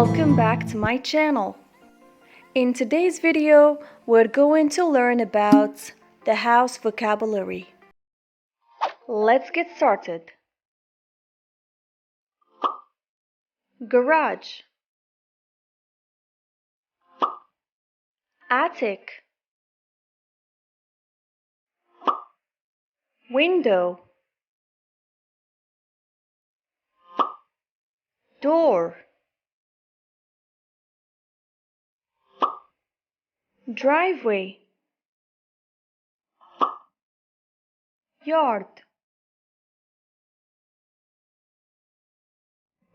Welcome back to my channel. In today's video, we're going to learn about the house vocabulary. Let's get started. Garage, attic, window, door, driveway, yard.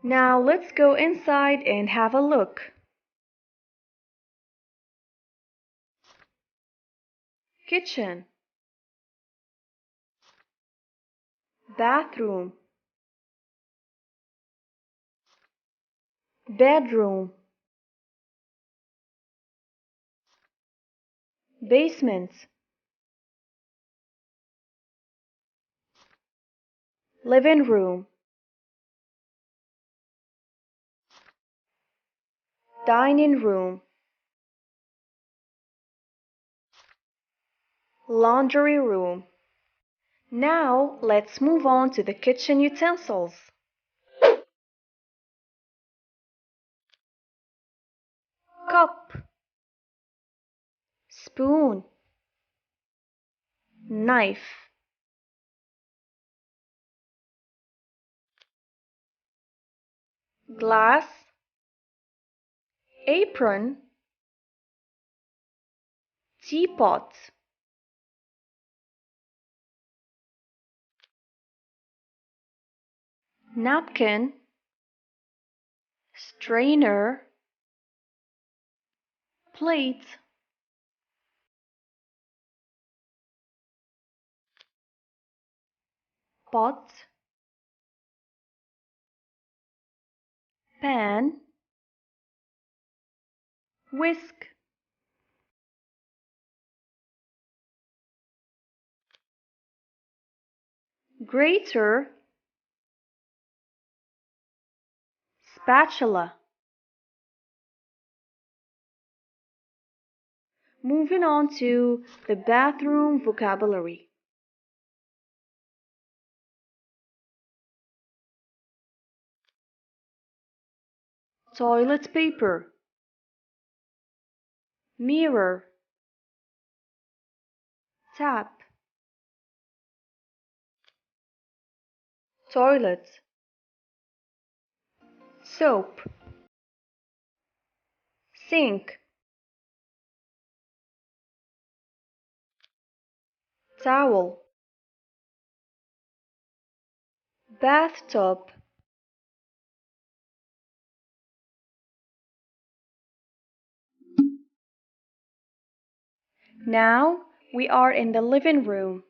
Now let's go inside and have a look. Kitchen, bathroom, bedroom, basement, living room, dining room, laundry room. Now let's move on to the kitchen utensils. Cup, spoon, knife, glass, apron, teapot, napkin, strainer, plate, pot, pan, whisk, grater, spatula. Moving on to the bathroom vocabulary. Toilet paper, mirror, tap, toilet, soap, sink, towel, bathtub, now we are in the living room.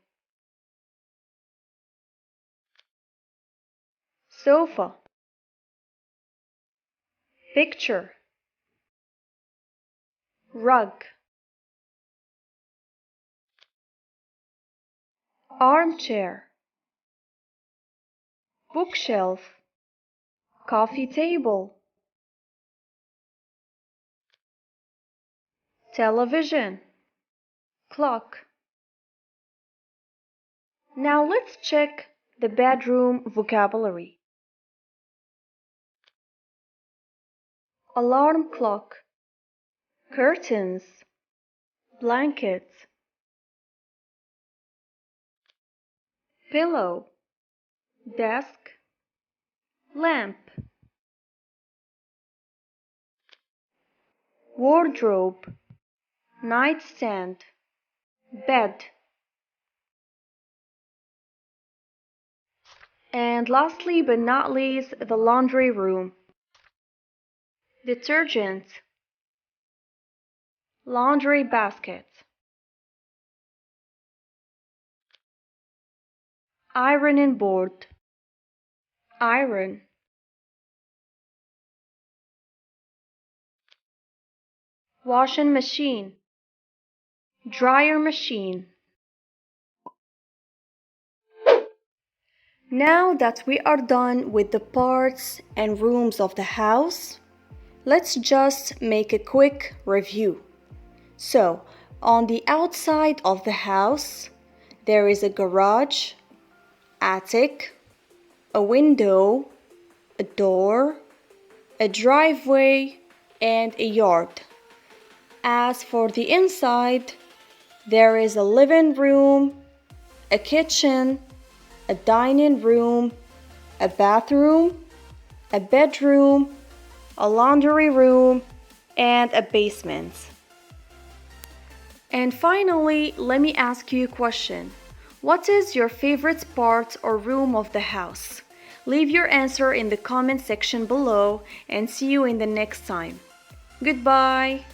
Sofa, picture, rug, armchair, bookshelf, coffee table, television, clock. Now let's check the bedroom vocabulary. Alarm clock, curtains, blanket, pillow, desk, lamp, wardrobe, nightstand, bed. And lastly but not least, the laundry room. Detergent, laundry basket, ironing board, iron, washing machine, dryer machine. Now that we are done with the parts and rooms of the house, Let's just make a quick review. So, on the outside of the house, there is a garage, attic, a window, a door, a driveway, and a yard. As for the inside, there is a living room, a kitchen, a dining room, a bathroom, a bedroom, a laundry room, and a basement. And finally, let me ask you a question. What is your favorite part or room of the house? Leave your answer in the comment section below and see you in the next time. Goodbye!